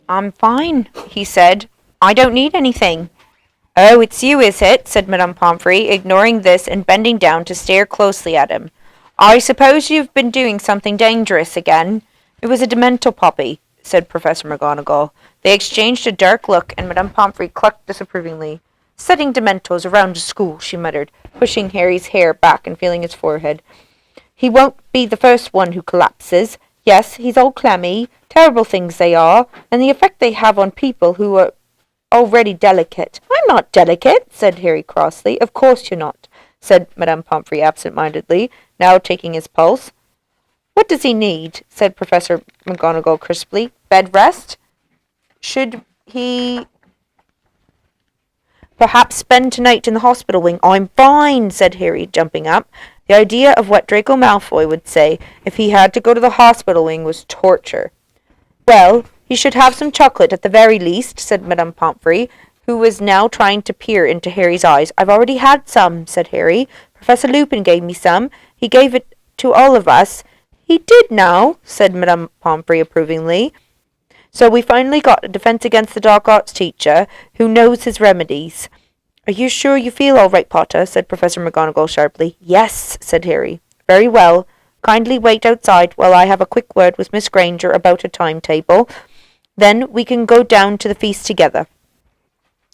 I'm fine, he said. I don't need anything. Oh, it's you, is it? Said Madame Pomfrey, ignoring this and bending down to stare closely at him. I suppose you've been doing something dangerous again. It was a Dementor puppy, said Professor McGonagall. They exchanged a dark look, and Madame Pomfrey clucked disapprovingly. Setting Dementors around a school, she muttered, pushing Harry's hair back and feeling his forehead. He won't be the first one who collapses. Yes, he's all clammy. Terrible things they are, and the effect they have on people who are already delicate. I'm not delicate, said Harry crossly. Of course you're not, said Madame Pomfrey absent-mindedly, now taking his pulse. What does he need? Said Professor McGonagall crisply. Bed rest? Should he perhaps spend tonight in the hospital wing? I'm fine, said Harry, jumping up. The idea of what Draco Malfoy would say if he had to go to the hospital wing was torture. Well, he should have some chocolate at the very least, said Madame Pomfrey, who was now trying to peer into Harry's eyes. I've already had some, said Harry. Professor Lupin gave me some. He gave it to all of us. He did now, said Madame Pomfrey approvingly. So we finally got a defense against the dark arts teacher, who knows his remedies. Are you sure you feel all right, Potter? Said Professor McGonagall sharply. Yes, said Harry. Very well. Kindly wait outside while I have a quick word with Miss Granger about a timetable. Then we can go down to the feast together.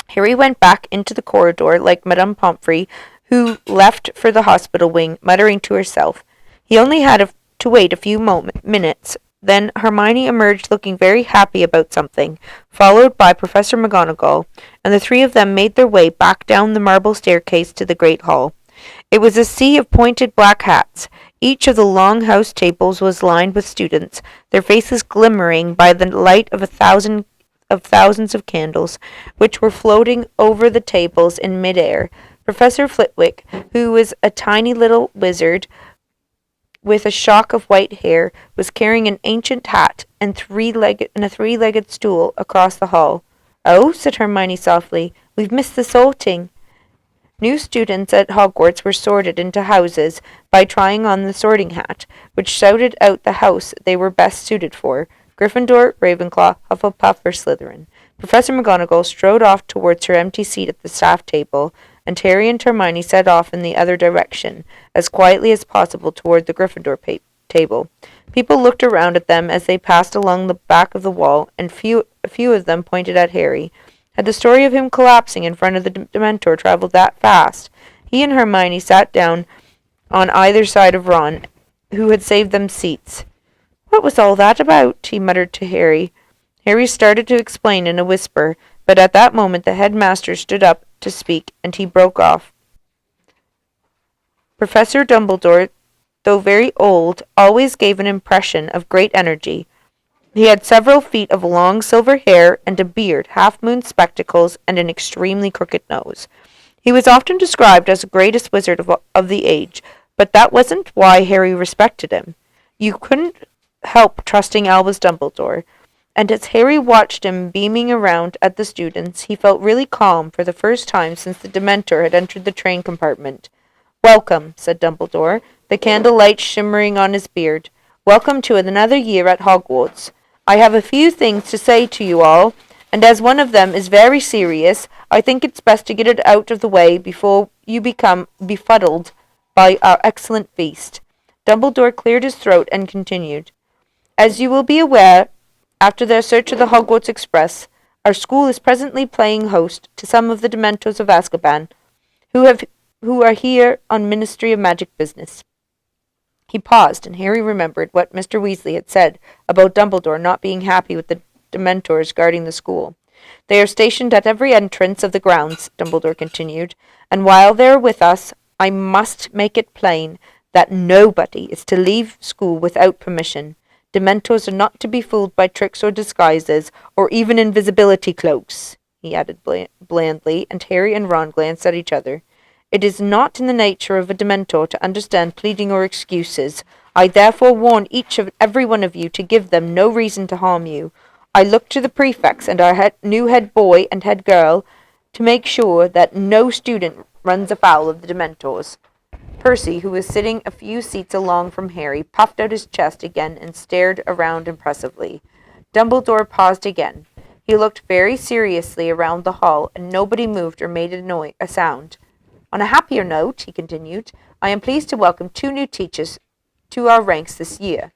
Harry went back into the corridor like Madame Pomfrey, who left for the hospital wing, muttering to herself. He only had to wait a few minutes. Then Hermione emerged looking very happy about something, followed by Professor McGonagall, and the three of them made their way back down the marble staircase to the great hall. It was a sea of pointed black hats. Each of the long house tables was lined with students, their faces glimmering by the light of thousands of candles, which were floating over the tables in mid-air. Professor Flitwick, who was a tiny little wizard with a shock of white hair, was carrying an ancient hat and a three-legged stool across the hall. Oh, said Hermione softly, we've missed the sorting. New students at Hogwarts were sorted into houses by trying on the sorting hat, which shouted out the house they were best suited for, Gryffindor, Ravenclaw, Hufflepuff, or Slytherin. Professor McGonagall strode off towards her empty seat at the staff table, and Harry and Hermione set off in the other direction, as quietly as possible toward the Gryffindor table. People looked around at them as they passed along the back of the wall, and a few of them pointed at Harry. Had the story of him collapsing in front of the Dementor travelled that fast? He and Hermione sat down on either side of Ron, who had saved them seats. What was all that about? He muttered to Harry. Harry started to explain in a whisper, but at that moment the headmaster stood up to speak, and he broke off. Professor Dumbledore, though very old, always gave an impression of great energy. He had several feet of long silver hair and a beard, half-moon spectacles, and an extremely crooked nose. He was often described as the greatest wizard of the age, but that wasn't why Harry respected him. You couldn't help trusting Albus Dumbledore, and as Harry watched him beaming around at the students, he felt really calm for the first time since the Dementor had entered the train compartment. Welcome, said Dumbledore, the candlelight shimmering on his beard. Welcome to another year at Hogwarts. I have a few things to say to you all, and as one of them is very serious, I think it's best to get it out of the way before you become befuddled by our excellent feast. Dumbledore cleared his throat and continued. As you will be aware, after their search of the Hogwarts Express, our school is presently playing host to some of the Dementors of Azkaban, who are here on Ministry of Magic business. He paused, and Harry remembered what Mr. Weasley had said about Dumbledore not being happy with the Dementors guarding the school. They are stationed at every entrance of the grounds, Dumbledore continued, and while they are with us, I must make it plain that nobody is to leave school without permission. Dementors are not to be fooled by tricks or disguises, or even invisibility cloaks, he added blandly, and Harry and Ron glanced at each other. It is not in the nature of a Dementor to understand pleading or excuses. I therefore warn each and every one of you to give them no reason to harm you. I look to the prefects and our new head boy and head girl to make sure that no student runs afoul of the Dementors. Percy, who was sitting a few seats along from Harry, puffed out his chest again and stared around impressively. Dumbledore paused again. He looked very seriously around the hall, and nobody moved or made a sound. On a happier note, he continued, I am pleased to welcome 2 new teachers to our ranks this year.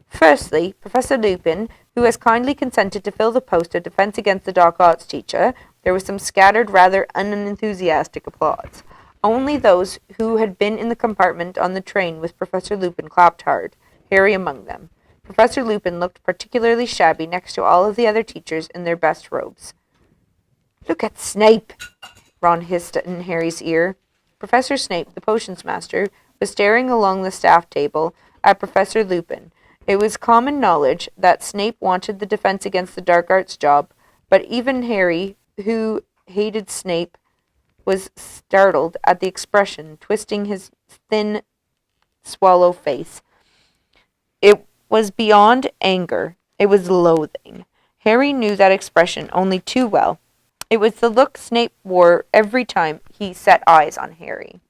Firstly, Professor Lupin, who has kindly consented to fill the post of Defense Against the Dark Arts teacher. There was some scattered, rather unenthusiastic applause. Only those who had been in the compartment on the train with Professor Lupin clapped hard, Harry among them. Professor Lupin looked particularly shabby next to all of the other teachers in their best robes. Look at Snape, Ron hissed in Harry's ear. Professor Snape, the potions master, was staring along the staff table at Professor Lupin. It was common knowledge that Snape wanted the Defense Against the Dark Arts job, but even Harry, who hated Snape, was startled at the expression, twisting his thin, swallow face. It was beyond anger. It was loathing. Harry knew that expression only too well. It was the look Snape wore every time he set eyes on Harry.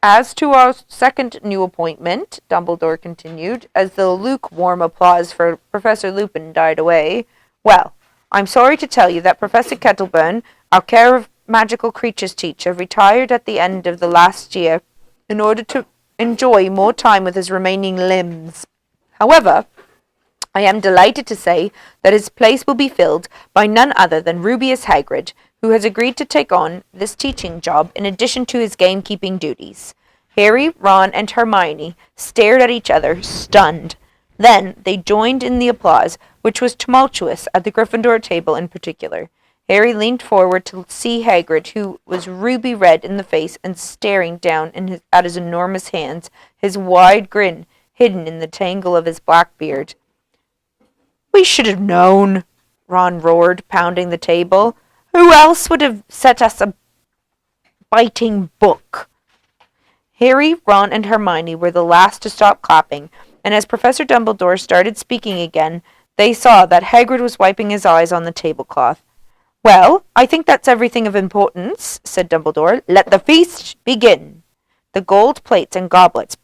As to our second new appointment, Dumbledore continued, as the lukewarm applause for Professor Lupin died away, well, I'm sorry to tell you that Professor Kettleburn, our Care of Magical Creatures teacher, retired at the end of the last year in order to enjoy more time with his remaining limbs. However, I am delighted to say that his place will be filled by none other than Rubeus Hagrid, who has agreed to take on this teaching job in addition to his gamekeeping duties. Harry, Ron, and Hermione stared at each other, stunned. Then they joined in the applause, which was tumultuous at the Gryffindor table in particular. Harry leaned forward to see Hagrid, who was ruby red in the face and staring down at his enormous hands, his wide grin hidden in the tangle of his black beard. We should have known, Ron roared, pounding the table. Who else would have set us a biting book? Harry, Ron, and Hermione were the last to stop clapping, and as Professor Dumbledore started speaking again, they saw that Hagrid was wiping his eyes on the tablecloth. Well, I think that's everything of importance, said Dumbledore. Let the feast begin. The gold plates and goblets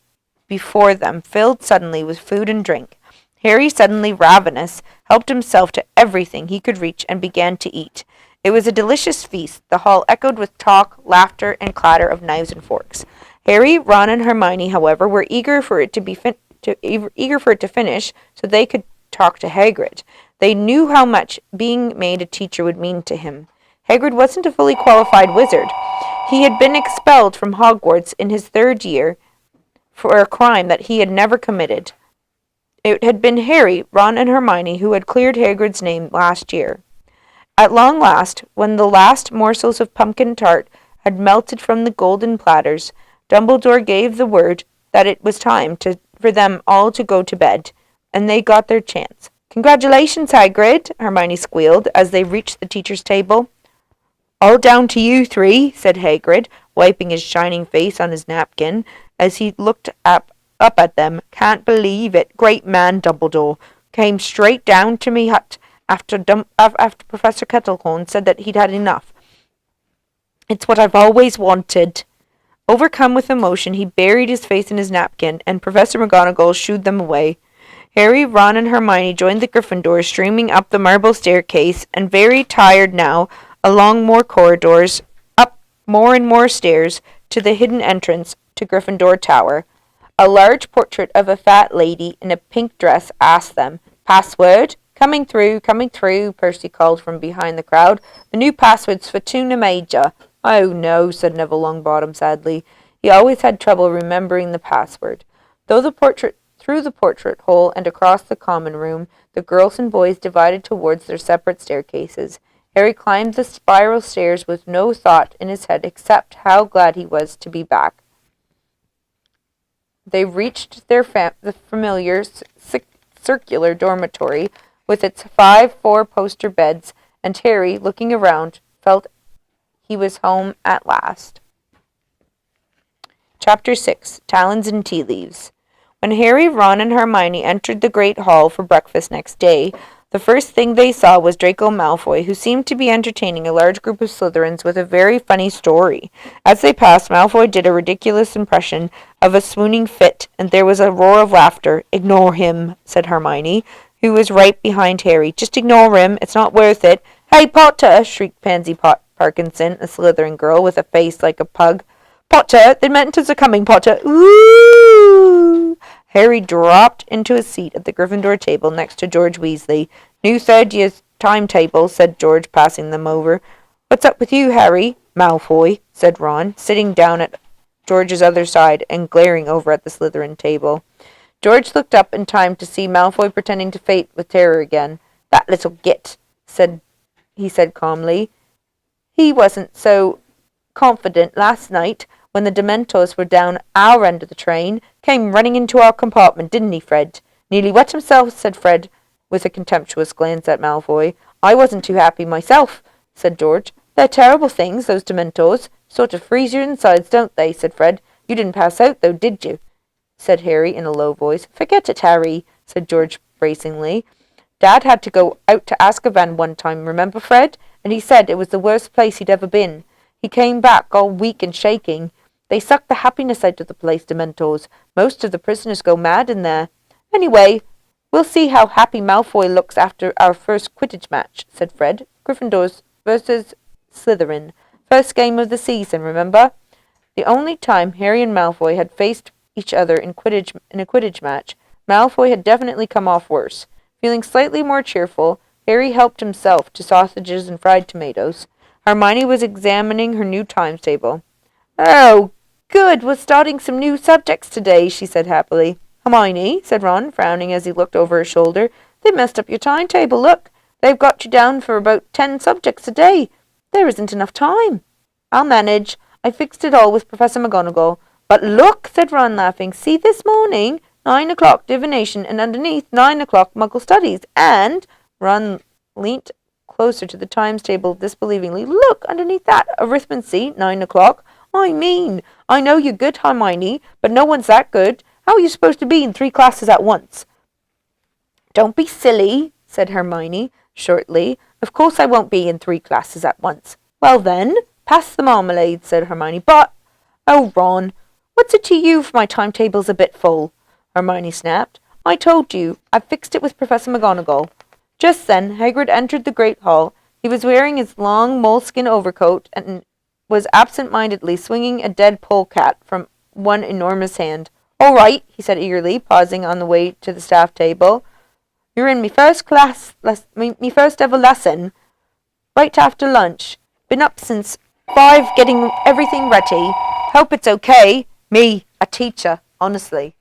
before them filled suddenly with food and drink. Harry, suddenly ravenous, helped himself to everything he could reach and began to eat. It was a delicious feast. The hall echoed with talk, laughter, and clatter of knives and forks. Harry, Ron, and Hermione, however, were eager for it to finish so they could talk to Hagrid. They knew how much being made a teacher would mean to him. Hagrid wasn't a fully qualified wizard. He had been expelled from Hogwarts in his 3rd year for a crime that he had never committed. It had been Harry, Ron, and Hermione who had cleared Hagrid's name last year. At long last, when the last morsels of pumpkin tart had melted from the golden platters, Dumbledore gave the word that it was time for them all to go to bed, and they got their chance. Congratulations, Hagrid, Hermione squealed as they reached the teacher's table. All down to you 3, said Hagrid, wiping his shining face on his napkin as he looked up at them. Can't believe it. Great man, Dumbledore. Came straight down to me hut after Professor Kettlehorn said that he'd had enough. It's what I've always wanted. Overcome with emotion, he buried his face in his napkin, and Professor McGonagall shooed them away. Harry, Ron, and Hermione joined the Gryffindors, streaming up the marble staircase, and very tired now, along more corridors, up more and more stairs, to the hidden entrance to Gryffindor Tower. A large portrait of a fat lady in a pink dress asked them, Password? Coming through, Percy called from behind the crowd. The new password's Fortuna Major. Oh, no, said Neville Longbottom sadly. He always had trouble remembering the password. Through the portrait hole and across the common room, the girls and boys divided towards their separate staircases. Harry climbed the spiral stairs with no thought in his head except how glad he was to be back. They reached the familiar circular dormitory with its 5 four-poster beds, and Harry, looking around, felt he was home at last. Chapter 6. Talons and Tea Leaves. When Harry, Ron, and Hermione entered the great hall for breakfast next day, the first thing they saw was Draco Malfoy, who seemed to be entertaining a large group of Slytherins with a very funny story. As they passed, Malfoy did a ridiculous impression of a swooning fit, and there was a roar of laughter. Ignore him, said Hermione. who was right behind Harry. Just ignore him. It's not worth it. Hey, Potter! Shrieked Pansy Parkinson, a Slytherin girl with a face like a pug. Potter! The Dementors are coming, Potter! Ooh! Harry dropped into a seat at the Gryffindor table next to George Weasley. New third year's timetable, said George, passing them over. What's up with you, Harry? Malfoy, said Ron, sitting down at George's other side and glaring over at the Slytherin table. George looked up in time to see Malfoy pretending to faint with terror again. That little git, he said calmly. He wasn't so confident last night when the Dementors were down our end of the train. Came running into our compartment, didn't he, Fred? Nearly wet himself, said Fred, with a contemptuous glance at Malfoy. I wasn't too happy myself, said George. They're terrible things, those Dementors. Sort of freeze your insides, don't they, said Fred. You didn't pass out, though, did you? Said Harry in a low voice. Forget it, Harry, said George bracingly. Dad had to go out to Azkaban one time, remember, Fred? And he said it was the worst place he'd ever been. He came back all weak and shaking. They suck the happiness out of the place, Dementors. Most of the prisoners go mad in there. Anyway, we'll see how happy Malfoy looks after our first Quidditch match, said Fred. Gryffindors versus Slytherin. First game of the season, remember? The only time Harry and Malfoy had faced each other in a Quidditch match, Malfoy had definitely come off worse. Feeling slightly more cheerful, Harry helped himself to sausages and fried tomatoes. Hermione was examining her new timetable. Oh, good, we're starting some new subjects today, she said happily. Hermione, said Ron, frowning as he looked over his shoulder, they messed up your timetable, look. They've got you down for about 10 subjects a day. There isn't enough time. I'll manage. I fixed it all with Professor McGonagall. But look, said Ron, laughing, see this morning, 9 o'clock divination, and underneath 9 o'clock Muggle studies. And Ron leant closer to the times table disbelievingly. Look, underneath that, arithmancy, 9 o'clock. I know you're good, Hermione, but no one's that good. How are you supposed to be in 3 classes at once? Don't be silly, said Hermione shortly. Of course I won't be in 3 classes at once. Well then, pass the marmalade, said Hermione. But, oh, Ron, what's it to you if my timetable's a bit full? Hermione snapped. I told you, I've fixed it with Professor McGonagall. Just then, Hagrid entered the Great Hall. He was wearing his long moleskin overcoat and was absent-mindedly swinging a dead polecat from one enormous hand. All right, he said eagerly, pausing on the way to the staff table. You're in me first ever lesson, right after lunch. Been up since 5 getting everything ready. Hope it's okay. Me, a teacher, honestly.